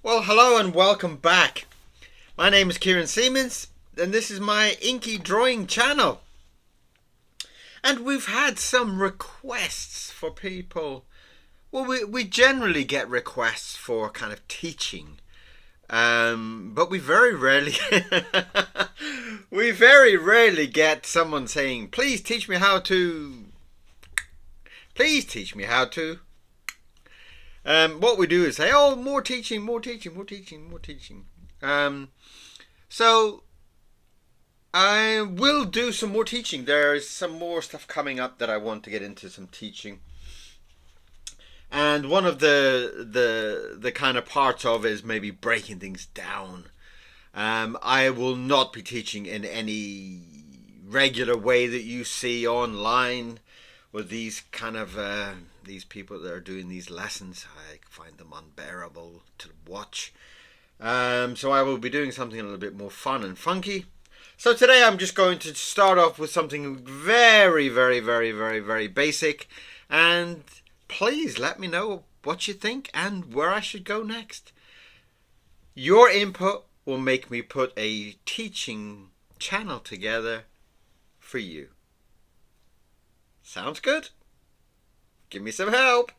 Well, hello and welcome back. My name is Kieron Seamons and this is my inky drawing channel. And we've had some requests for people. Well, we generally get requests for kind of teaching. But we very rarely get someone saying, please teach me how to. Please teach me how to. What we do is say, oh, more teaching. So I will do some more teaching. There's some more stuff coming up that I want to get into, some teaching. And one of the kind of parts of it is maybe breaking things down. I will not be teaching in any regular way that you see online with these kind of these people that are doing these lessons. I find them unbearable to watch. So I will be doing something a little bit more fun and funky. So today I'm just going to start off with something very basic, and please let me know what you think and where I should go next. Your input will make me put a teaching channel together for you. Sounds good? Give me some help.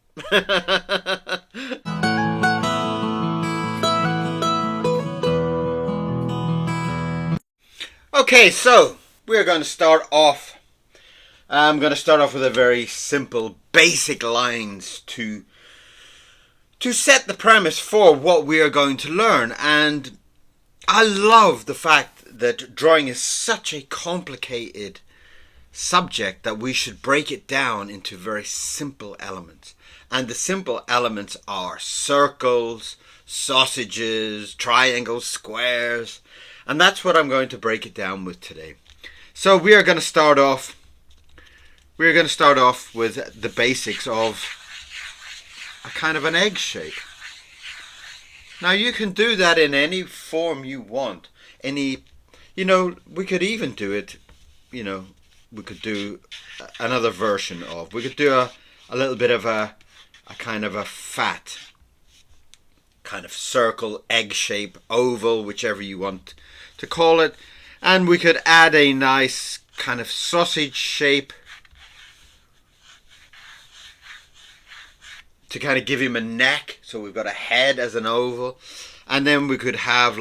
Okay, so we're going to start off. I'm going to start off with a very simple, basic lines to set the premise for what we are going to learn. And I love the fact that drawing is such a complicated subject that we should break it down into very simple elements. And the simple elements are circles, sausages, triangles, squares. And that's what I'm going to break it down with today. So we are going to start off with the basics of a kind of an egg shape. Now you can do that in any form you want. We could even do it, we could do another version of. We could do a little bit of a kind of a fat kind of circle, egg shape, oval, whichever you want to call it. And we could add a nice kind of sausage shape to kind of give him a neck. So we've got a head as an oval. And then we could have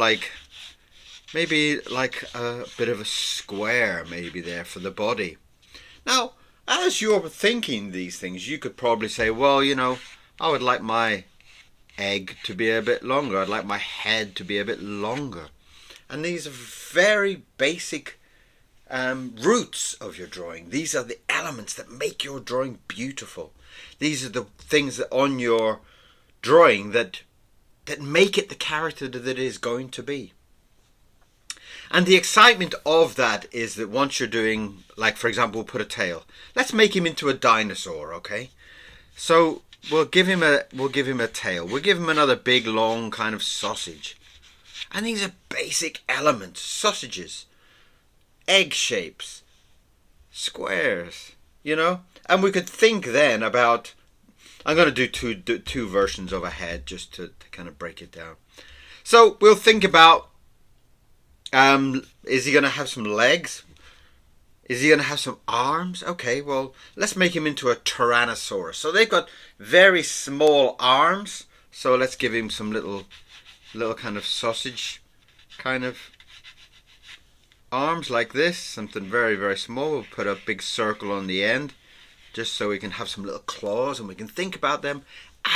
maybe like a bit of a square maybe there for the body. Now, as you're thinking these things, you could probably say, well, I would like my egg to be a bit longer. I'd like my head to be a bit longer. And these are very basic roots of your drawing. These are the elements that make your drawing beautiful. These are the things that on your drawing that make it the character that it is going to be. And the excitement of that is that once you're doing, like for example, we'll put a tail. Let's make him into a dinosaur, okay? So we'll give him a tail. We'll give him another big long kind of sausage. And these are basic elements: sausages, egg shapes, squares, And we could think then about, I'm going to do two versions of a head just to kind of break it down. So we'll think about, is he going to have some legs? Is he going to have some arms? Okay, well, let's make him into a Tyrannosaurus. So they've got very small arms. So let's give him some little kind of sausage kind of arms like this. Something very small. We'll put a big circle on the end just so we can have some little claws and we can think about them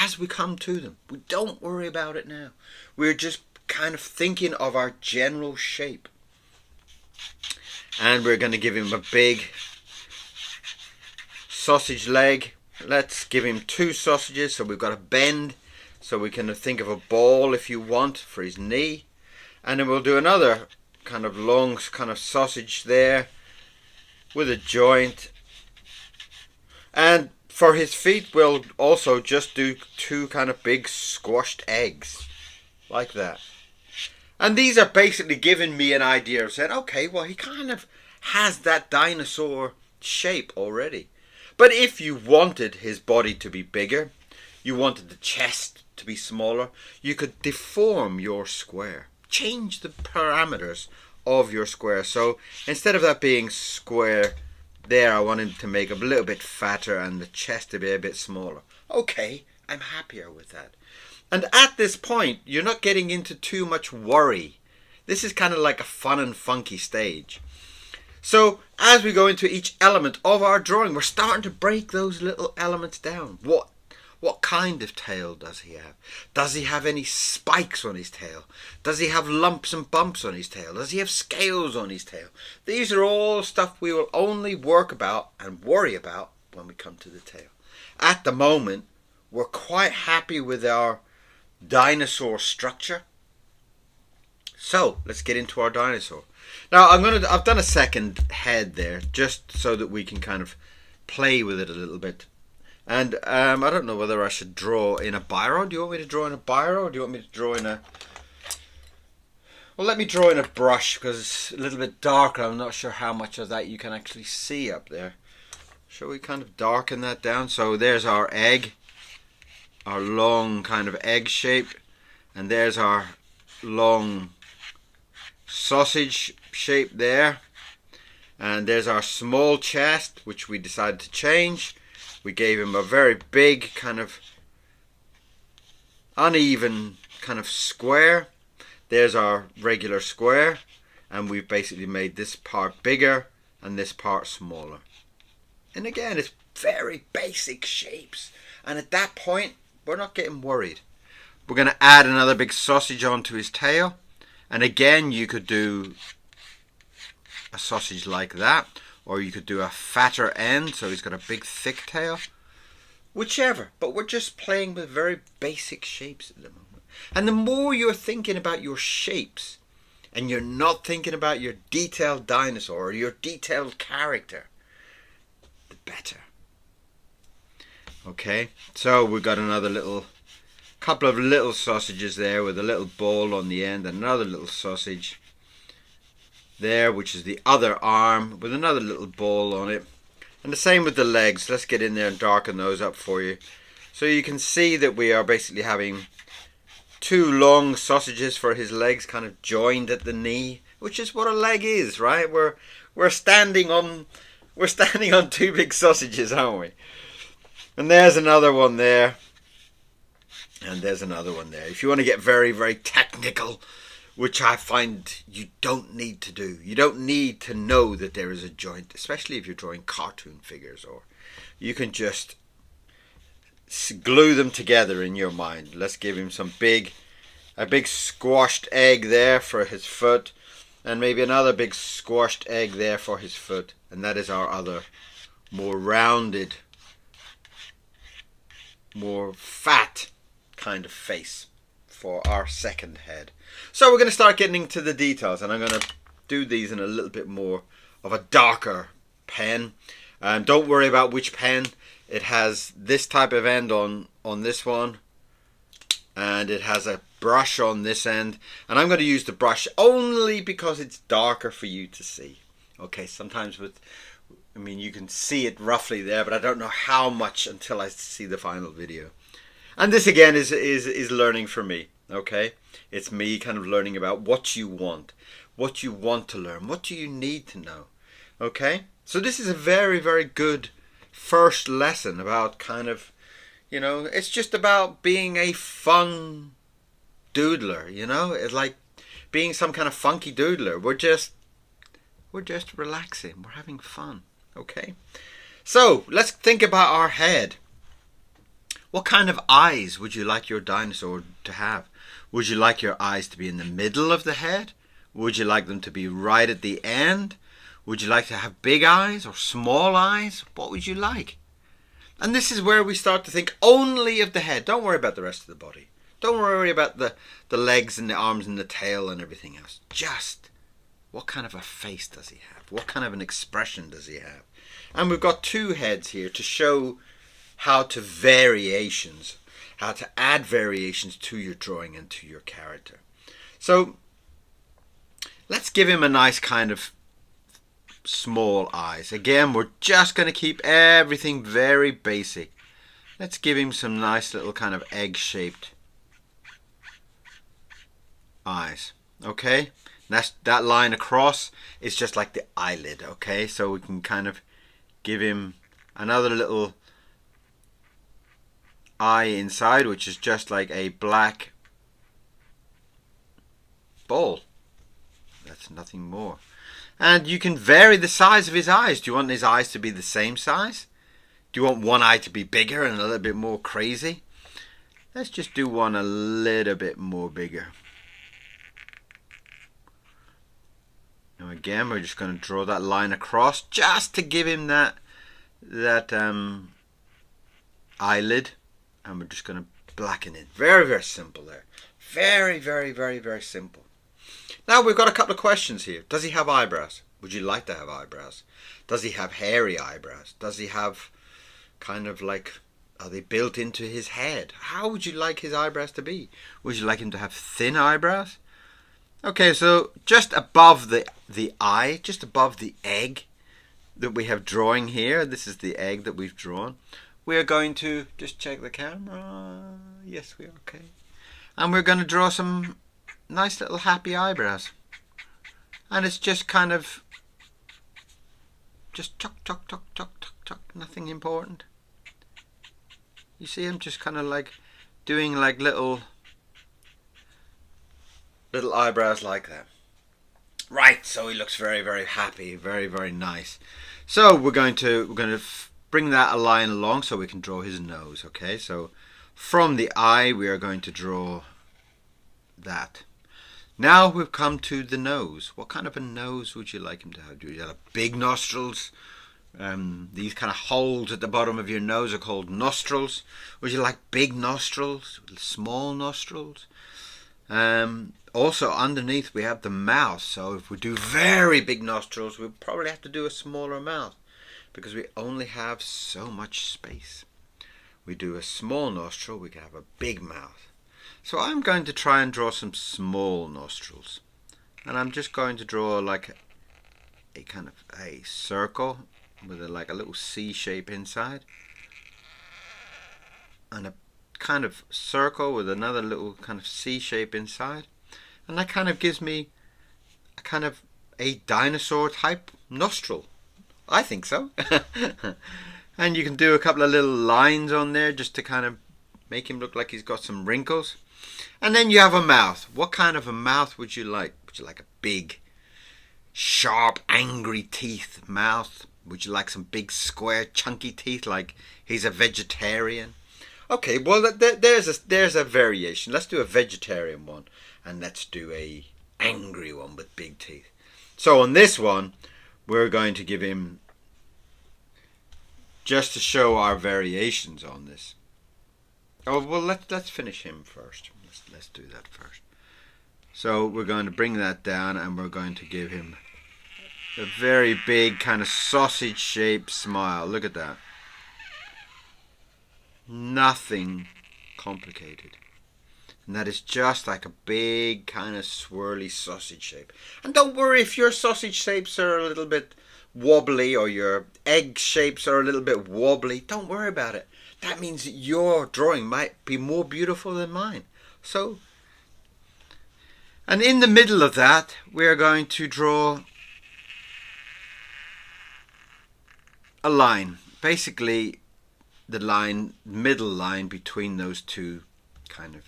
as we come to them. We don't worry about it now. We're just kind of thinking of our general shape. And we're going to give him a big sausage leg. Let's give him two sausages so we've got a bend. So we can think of a ball if you want for his knee. And then we'll do another kind of long kind of sausage there with a joint. And for his feet we'll also just do two kind of big squashed eggs like that. And these are basically giving me an idea of saying, okay, well, he kind of has that dinosaur shape already. But if you wanted his body to be bigger, you wanted the chest to be smaller, you could deform your square. Change the parameters of your square. So instead of that being square there, I wanted to make it a little bit fatter and the chest to be a bit smaller. Okay, I'm happier with that. And at this point, you're not getting into too much worry. This is kind of like a fun and funky stage. So as we go into each element of our drawing, we're starting to break those little elements down. What kind of tail does he have? Does he have any spikes on his tail? Does he have lumps and bumps on his tail? Does he have scales on his tail? These are all stuff we will only work about and worry about when we come to the tail. At the moment, we're quite happy with our dinosaur structure. So let's get into our dinosaur. Now I've done a second head there just so that we can kind of play with it a little bit. And I don't know whether I should draw in a biro. Do you want me to draw in a biro, or do you want me to draw in a... Well, let me draw in a brush because it's a little bit darker. I'm not sure how much of that you can actually see up there. Shall we kind of darken that down? So there's our egg, our long kind of egg shape, and there's our long sausage shape there, and there's our small chest, which we decided to change. We gave him a very big kind of uneven kind of square. There's our regular square, and we've basically made this part bigger and this part smaller. And again, it's very basic shapes, and at that point we're not getting worried. We're going to add another big sausage onto his tail, and again you could do a sausage like that, or you could do a fatter end so he's got a big thick tail. Whichever, but we're just playing with very basic shapes at the moment. And the more you're thinking about your shapes and you're not thinking about your detailed dinosaur or your detailed character, the better. Okay, so we've got another couple of little sausages there with a little ball on the end, and another little sausage there, which is the other arm with another little ball on it. And the same with the legs. Let's get in there and darken those up for you. So you can see that we are basically having two long sausages for his legs kind of joined at the knee, which is what a leg is, right? We're standing on two big sausages, aren't we? And there's another one there. And there's another one there. If you want to get very, very technical, which I find you don't need to do. You don't need to know that there is a joint, especially if you're drawing cartoon figures, or you can just glue them together in your mind. Let's give him a big squashed egg there for his foot, and maybe another big squashed egg there for his foot. And that is our other more rounded, more fat kind of face for our second head. So we're going to start getting into the details, and I'm going to do these in a little bit more of a darker pen. Don't worry about which pen. It has this type of end on this one, and it has a brush on this end, and I'm going to use the brush only because it's darker for you to see. Okay, sometimes you can see it roughly there, but I don't know how much until I see the final video. And this again is learning for me. Okay, it's me kind of learning about what you want to learn, what do you need to know. Okay, so this is a very, very good first lesson about kind of, it's just about being a fun doodler. It's like being some kind of funky doodler. We're just relaxing, we're having fun. Okay, so let's think about our head. What kind of eyes would you like your dinosaur to have? Would you like your eyes to be in the middle of the head? Would you like them to be right at the end? Would you like to have big eyes or small eyes? What would you like? And this is where we start to think only of the head. Don't worry about the rest of the body. Don't worry about the legs and the arms and the tail and everything else. Just what kind of a face does he have? What kind of an expression does he have? And we've got two heads here to show how to add variations to your drawing and to your character. So let's give him a nice kind of small eyes. Again, we're just going to keep everything very basic. Let's give him some nice little kind of egg-shaped eyes. Okay, that line across is just like the eyelid. Okay, so we can kind of give him another little eye inside, which is just like a black ball. That's nothing more. And you can vary the size of his eyes. Do you want his eyes to be the same size? Do you want one eye to be bigger and a little bit more crazy? Let's just do one a little bit more bigger. Now again, we're just going to draw that line across just to give him that eyelid. And we're just going to blacken it. Very, very simple there. Very, very, very, very simple. Now we've got a couple of questions here. Does he have eyebrows? Would you like to have eyebrows? Does he have hairy eyebrows? Does he have kind of like, are they built into his head? How would you like his eyebrows to be? Would you like him to have thin eyebrows? Okay, so just above the eye, just above the egg that we have drawing here, this is the egg that we've drawn. We are going to just check the camera. Yes, we are okay. And we're going to draw some nice little happy eyebrows. And it's just kind of just tuck, tuck, tuck, tuck, tuck, tuck. Nothing important. You see him just kind of like doing like little eyebrows like that. Right, so he looks very, very happy, very, very nice. So we're going to bring that a line along so we can draw his nose. Okay, so from the eye we are going to draw that. Now we've come to the nose. What kind of a nose would you like him to have? Do you have big nostrils? These kind of holes at the bottom of your nose are called nostrils. Would you like big nostrils? Small nostrils? Also underneath we have the mouth. So if we do very big nostrils, we'll probably have to do a smaller mouth because we only have so much space. We do a small nostril, we can have a big mouth. So I'm going to try and draw some small nostrils. And I'm just going to draw like a kind of a circle with like a little C shape inside. And a kind of circle with another little kind of C shape inside. And that kind of gives me a kind of a dinosaur type nostril. I think so. And you can do a couple of little lines on there just to kind of make him look like he's got some wrinkles. And then you have a mouth. What kind of a mouth would you like? Would you like a big, sharp, angry teeth mouth? Would you like some big, square, chunky teeth like he's a vegetarian? Okay, well, there's a variation. Let's do a vegetarian one. And let's do a angry one with big teeth. So on this one, we're going to give him, just to show our variations on this. Oh, well, let's finish him first. Let's do that first. So we're going to bring that down and we're going to give him a very big kind of sausage shaped smile. Look at that. Nothing complicated. And that is just like a big kind of swirly sausage shape. And don't worry if your sausage shapes are a little bit wobbly or your egg shapes are a little bit wobbly. Don't worry about it. That means that your drawing might be more beautiful than mine. So, and in the middle of that, we are going to draw a line. Basically, the line, middle line between those two kind of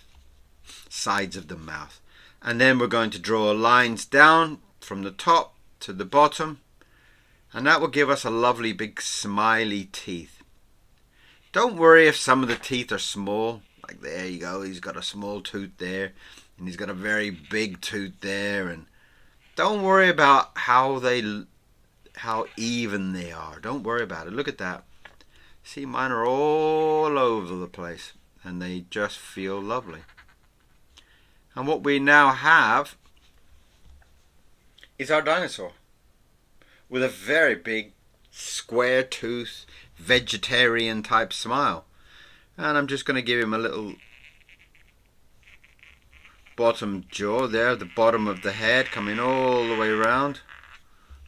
sides of the mouth. And then we're going to draw lines down from the top to the bottom. And that will give us a lovely big smiley teeth. Don't worry if some of the teeth are small. Like there you go, he's got a small tooth there. And he's got a very big tooth there. And don't worry about how even they are. Don't worry about it. Look at that. See, mine are all over the place. And they just feel lovely. And what we now have is our dinosaur. With a very big, square tooth, vegetarian type smile. And I'm just going to give him a little bottom jaw there, the bottom of the head coming all the way around.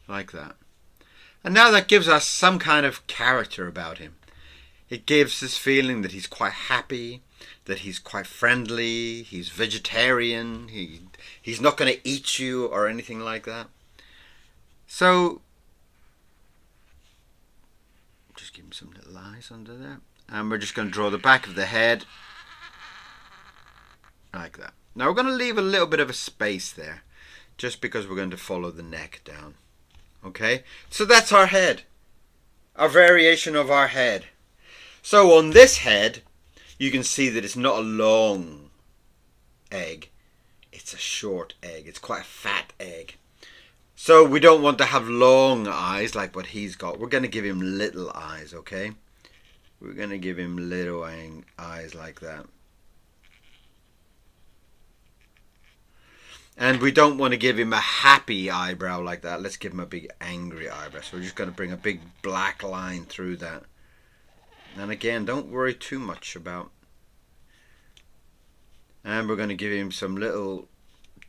Like that. And now that gives us some kind of character about him. It gives this feeling that he's quite happy, that he's quite friendly, he's vegetarian, he He's not going to eat you or anything like that. So just give him some little eyes under there. And we're just going to draw the back of the head like that. Now we're going to leave a little bit of a space there, just because we're going to follow the neck down. Okay, so that's our head, our variation of our head. So on this head, you can see that it's not a long egg, it's a short egg. It's quite a fat egg. So we don't want to have long eyes like what he's got. We're going to give him little eyes, okay? We're going to give him little eyes like that. And we don't want to give him a happy eyebrow like that. Let's give him a big angry eyebrow. So we're just going to bring a big black line through that. And again, don't worry too much about. And we're going to give him some little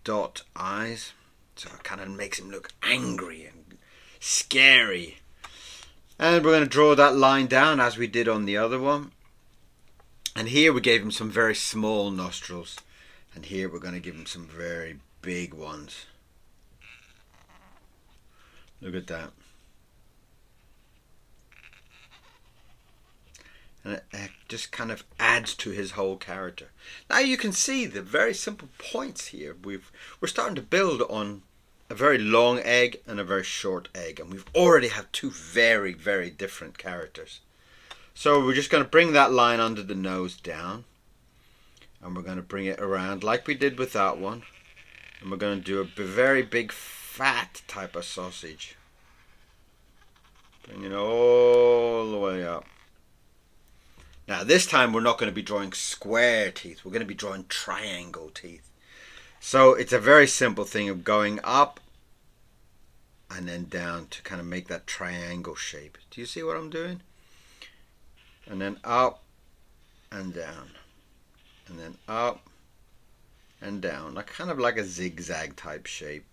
dot eyes. So it kind of makes him look angry and scary. And we're going to draw that line down as we did on the other one. And here we gave him some very small nostrils. And here we're going to give him some very big ones. Look at that. And it just kind of adds to his whole character. Now you can see the very simple points here. We're starting to build on a very long egg and a very short egg, and we've already have two very, very different characters. So we're just going to bring that line under the nose down, and we're going to bring it around like we did with that one. And we're going to do a very big fat type of sausage. Bring it all the way up. Now this time we're not going to be drawing square teeth. We're going to be drawing triangle teeth. So it's a very simple thing of going up and then down to kind of make that triangle shape. Do you see what I'm doing? And then up and down. And then up and down, like kind of like a zigzag type shape.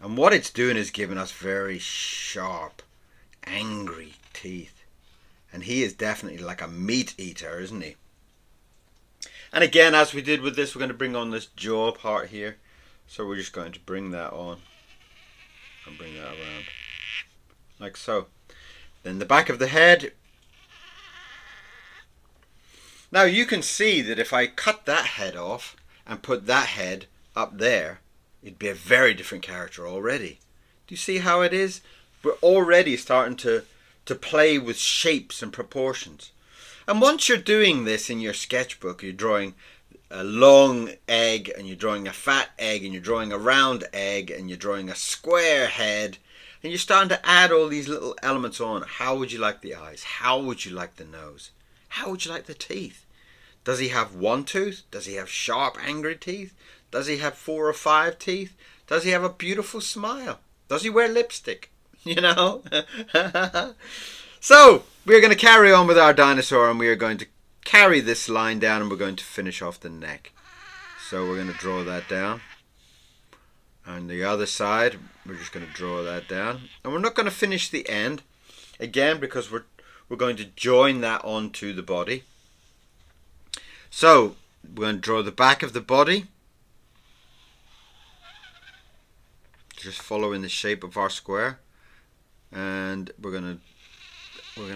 And what it's doing is giving us very sharp, angry teeth. And he is definitely like a meat eater, isn't he? And again, as we did with this, we're going to bring on this jaw part here. So we're just going to bring that on and bring that around like so. Then the back of the head. Now you can see that if I cut that head off and put that head up there, it'd be a very different character already. Do you see how it is? We're already starting to play with shapes and proportions. And once you're doing this in your sketchbook, you're drawing a long egg, and you're drawing a fat egg, and you're drawing a round egg, and you're drawing a square head, and you're starting to add all these little elements on. How would you like the eyes? How would you like the nose? How would you like the teeth? Does he have one tooth? Does he have sharp, angry teeth? Does he have 4 or 5 teeth? Does he have a beautiful smile? Does he wear lipstick? You know? So, we're going to carry on with our dinosaur, and we are going to carry this line down, and we're going to finish off the neck. So we're going to draw that down. And the other side, we're just going to draw that down. And we're not going to finish the end, again, because we're going to join that onto the body. So, we're going to draw the back of the body, just following the shape of our square, and we're going to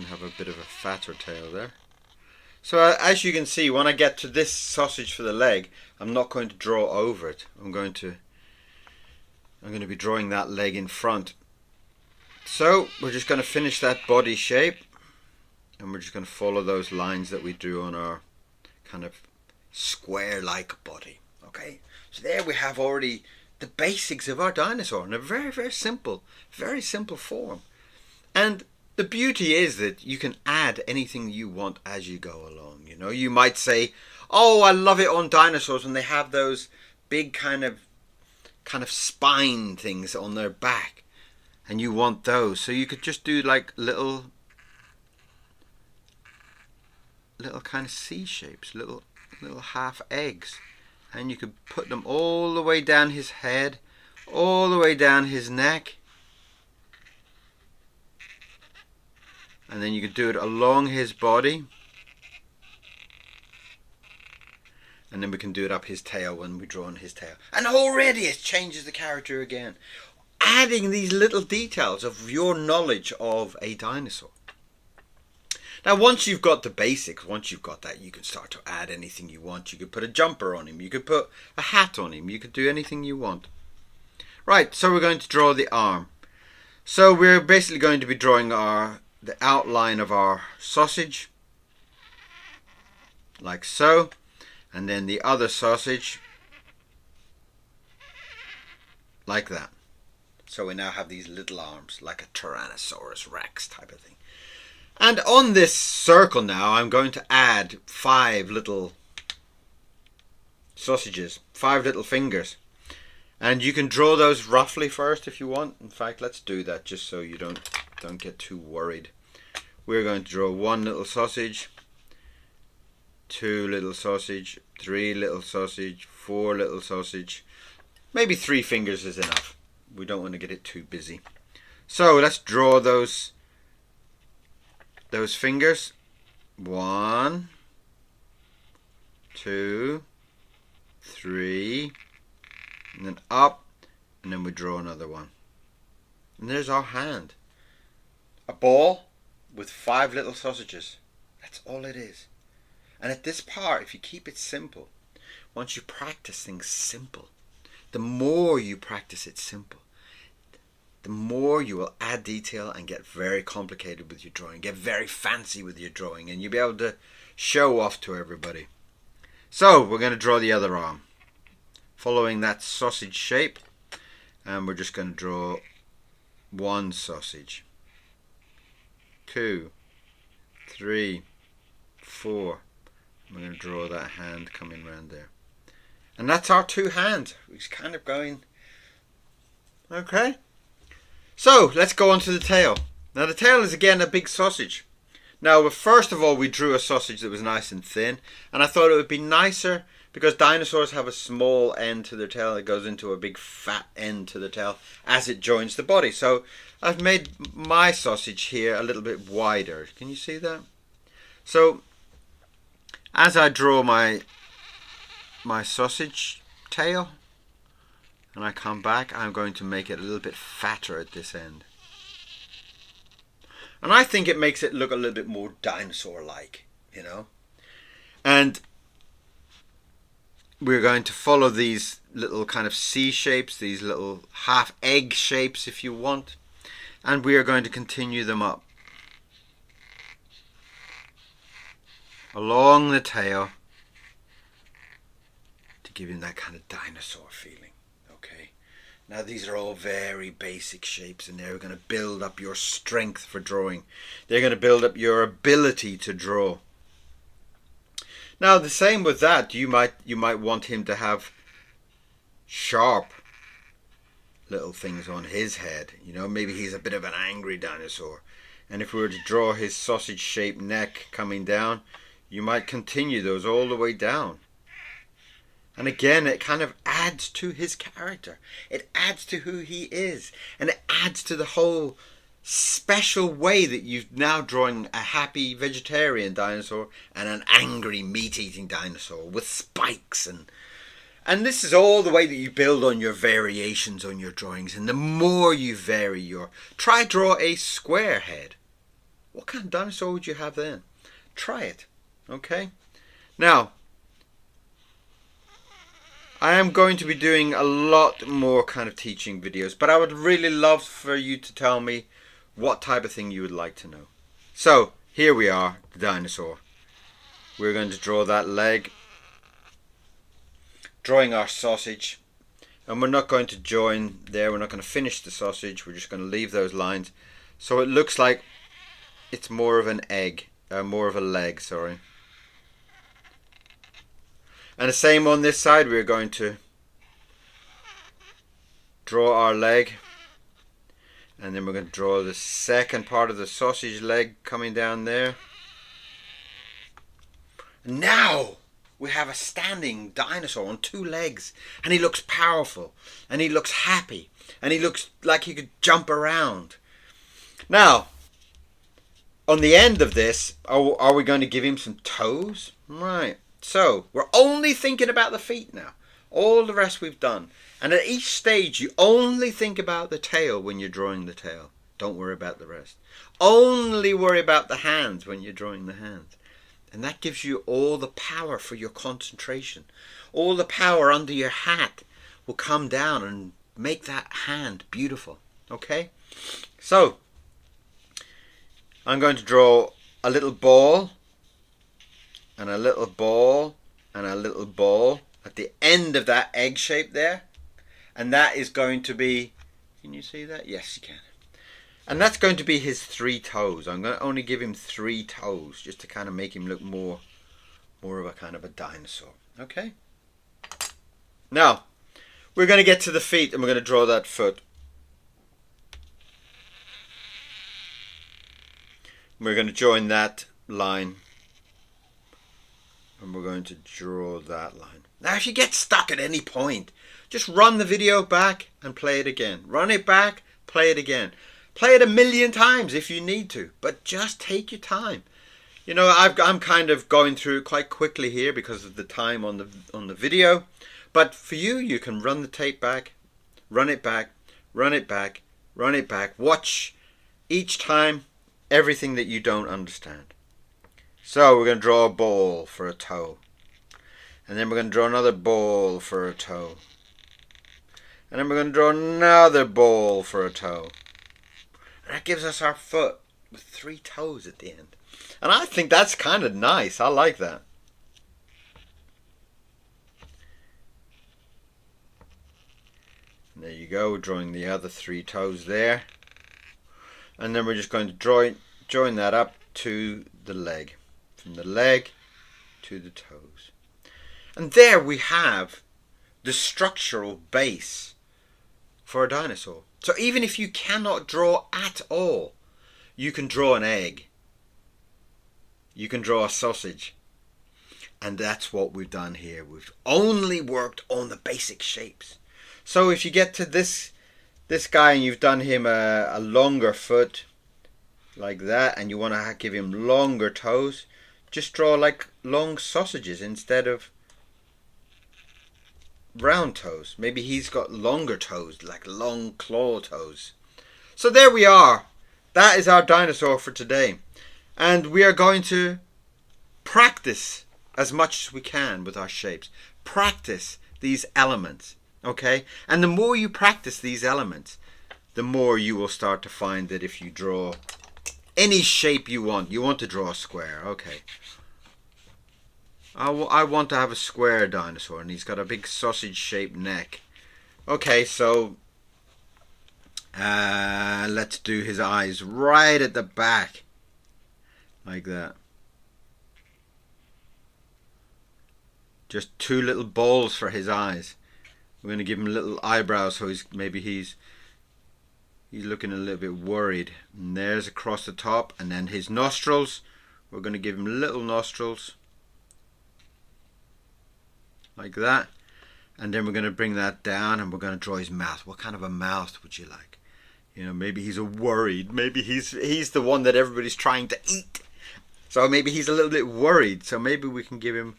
have a bit of a fatter tail there. So as you can see, when I get to this sausage for the leg, I'm not going to draw over it. I'm going to be drawing that leg in front. So we're just going to finish that body shape, and we're just going to follow those lines that we drew on our kind of square-like body. Okay, so there we have already the basics of our dinosaur in a very, very simple form. And the beauty is that you can add anything you want as you go along. You know, you might say, oh, I love it on dinosaurs when they have those big kind of spine things on their back, and you want those. So you could just do like little kind of C shapes, little half eggs, and you could put them all the way down his head, all the way down his neck, and then you could do it along his body, And then we can do it up his tail when we draw on his tail. And already it changes the character again. Adding these little details of your knowledge of a dinosaur. Now once you've got the basics, once you've got that, you can start to add anything you want. You could put a jumper on him. You could put a hat on him. You could do anything you want. Right, so we're going to draw the arm. So we're basically going to be drawing the outline of our sausage. Like so. And then the other sausage. Like that. So we now have these little arms, like a Tyrannosaurus Rex type of thing. And on this circle now, I'm going to add 5 little sausages, 5 little fingers. And you can draw those roughly first if you want. In fact, let's do that just so you don't get too worried. We're going to draw 1 little sausage, 2 little sausage, 3 little sausage, 4 little sausage. Maybe 3 fingers is enough. We don't want to get it too busy. So let's draw those fingers. 1, 2, 3, and then up, and then we draw another one. And there's our hand. A ball with 5 little sausages. That's all it is. And at this part, if you keep it simple, once you practice things simple, the more you practice it simple, the more you will add detail and get very complicated with your drawing, get very fancy with your drawing, and you'll be able to show off to everybody. So we're going to draw the other arm, following that sausage shape, and we're just going to draw 1 sausage, 2, 3, 4. We're going to draw that hand coming around there. And that's our 2 hands. We're kind of going, okay. So let's go on to the tail. Now the tail is again a big sausage. Now first of all we drew a sausage that was nice and thin, and I thought it would be nicer because dinosaurs have a small end to their tail that goes into a big fat end to the tail as it joins the body. So I've made my sausage here a little bit wider. Can you see that? So as I draw my sausage tail and I come back, I'm going to make it a little bit fatter at this end. And I think it makes it look a little bit more dinosaur-like, you know. And we're going to follow these little kind of C shapes, these little half egg shapes if you want. And we are going to continue them up along the tail to give him that kind of dinosaur feeling. Okay. Now these are all very basic shapes, and they're going to build up your strength for drawing. They're going to build up your ability to draw. Now the same with that, you might want him to have sharp little things on his head. You know, maybe he's a bit of an angry dinosaur. And if we were to draw his sausage shaped neck coming down, you might continue those all the way down. And again, it kind of adds to his character. It adds to who he is. And it adds to the whole special way that you're now drawing a happy vegetarian dinosaur and an angry meat-eating dinosaur with spikes. And this is all the way that you build on your variations on your drawings. And the more you vary try draw a square head. What kind of dinosaur would you have then? Try it. Okay? Now, I am going to be doing a lot more kind of teaching videos, but I would really love for you to tell me what type of thing you would like to know. So, here we are, the dinosaur. We're going to draw that leg, drawing our sausage, and we're not going to join there, we're not going to finish the sausage, we're just going to leave those lines. So it looks like it's more of an egg, more of a leg, sorry. And the same on this side, we're going to draw our leg, and then we're going to draw the second part of the sausage leg coming down there. Now we have a standing dinosaur on 2 legs, and he looks powerful, and he looks happy, and he looks like he could jump around. Now, on the end of this, are we going to give him some toes? Right. So we're only thinking about the feet now. All the rest we've done. And at each stage you only think about the tail when you're drawing the tail. Don't worry about the rest. Only worry about the hands when you're drawing the hands. And that gives you all the power for your concentration. All the power under your hat will come down and make that hand beautiful. Okay? So, I'm going to draw a little ball, and a little ball, and a little ball at the end of that egg shape there. And that is going to be, can you see that? Yes, you can. And that's going to be his 3 toes. I'm going to only give him 3 toes just to kind of make him look more of a kind of a dinosaur. Okay? Now, we're going to get to the feet and we're going to draw that foot. We're going to join that line. And we're going to draw that line. Now, if you get stuck at any point, just run the video back and play it again. Run it back, play it again. Play it 1,000,000 times if you need to, but just take your time. You know, I'm kind of going through it quite quickly here because of the time on the video. But for you, you can run the tape back, run it back, run it back, run it back. Watch each time everything that you don't understand. So we're going to draw a ball for a toe. And then we're going to draw another ball for a toe. And then we're going to draw another ball for a toe. And that gives us our foot with 3 toes at the end. And I think that's kind of nice. I like that. And there you go, drawing the other 3 toes there. And then we're just going to join that up to the leg. From the leg to the toes. And there we have the structural base for a dinosaur. So even if you cannot draw at all, you can draw an egg. You can draw a sausage. And that's what we've done here. We've only worked on the basic shapes. So if you get to this guy and you've done him a longer foot like that, and you want to give him longer toes, just draw like long sausages instead of round toes. Maybe he's got longer toes, like long claw toes. So there we are. That is our dinosaur for today. And we are going to practice as much as we can with our shapes. Practice these elements. Okay? And the more you practice these elements, the more you will start to find that if you draw any shape you want to draw a square. Okay. I want to have a square dinosaur, and he's got a big sausage-shaped neck. Okay, so let's do his eyes right at the back, like that. Just 2 little balls for his eyes. We're going to give him little eyebrows, so he's looking a little bit worried. And there's across the top, and then his nostrils. We're going to give him little nostrils. Like that. And then we're going to bring that down and we're going to draw his mouth. What kind of a mouth would you like? You know, maybe he's worried. Maybe he's the one that everybody's trying to eat. So maybe he's a little bit worried. So maybe we can give him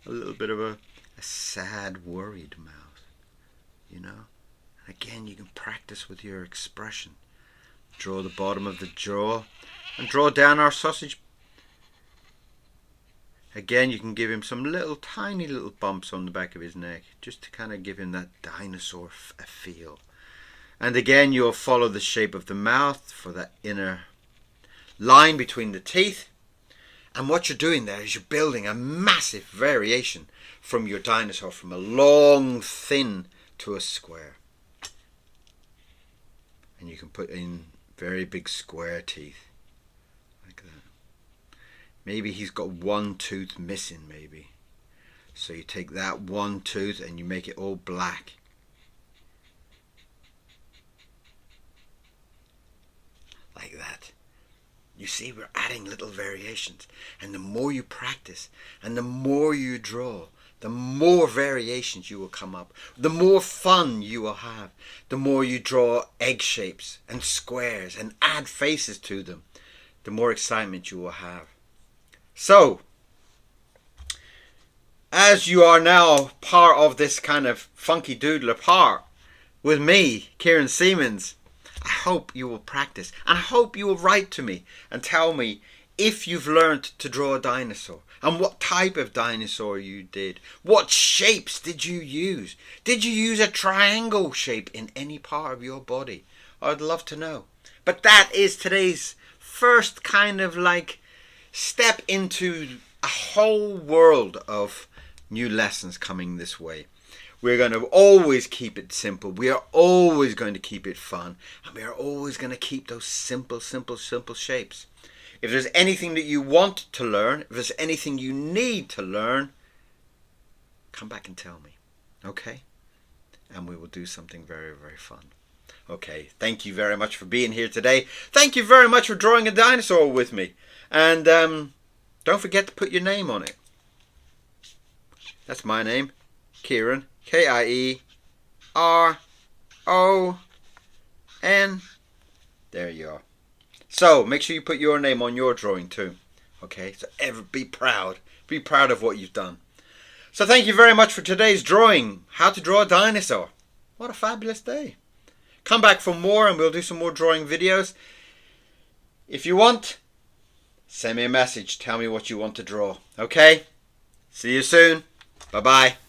a little bit of a sad, worried mouth. You know? And again, you can practice with your expression. Draw the bottom of the jaw and draw down our sausage. Again, you can give him some tiny little bumps on the back of his neck, just to kind of give him that dinosaur feel. And again, you'll follow the shape of the mouth for that inner line between the teeth. And what you're doing there is you're building a massive variation from your dinosaur, from a long, thin to a square. And you can put in very big square teeth. Maybe he's got 1 tooth missing, maybe. So you take that 1 tooth and you make it all black. Like that. You see, we're adding little variations. And the more you practice and the more you draw, the more variations you will come up. The more fun you will have. The more you draw egg shapes and squares and add faces to them, the more excitement you will have. So, as you are now part of this kind of funky doodler part with me, Kieron Seamons, I hope you will practice, and I hope you will write to me and tell me if you've learned to draw a dinosaur and what type of dinosaur you did. What shapes did you use? Did you use a triangle shape in any part of your body? I'd love to know. But that is today's first kind of like step into a whole world of new lessons coming this way. We're going to always keep it simple. We are always going to keep it fun. And we are always going to keep those simple shapes. If there's anything that you want to learn, if there's anything you need to learn, come back and tell me. Okay? And we will do something very, very fun. Okay, thank you very much for being here today. Thank you very much for drawing a dinosaur with me. And don't forget to put your name on it. That's my name, Kieron, Kieron. There you are. So make sure you put your name on your drawing too. Okay, so be proud. Be proud of what you've done. So thank you very much for today's drawing. How to draw a dinosaur. What a fabulous day. Come back for more and we'll do some more drawing videos. If you want, send me a message. Tell me what you want to draw. Okay? See you soon. Bye-bye.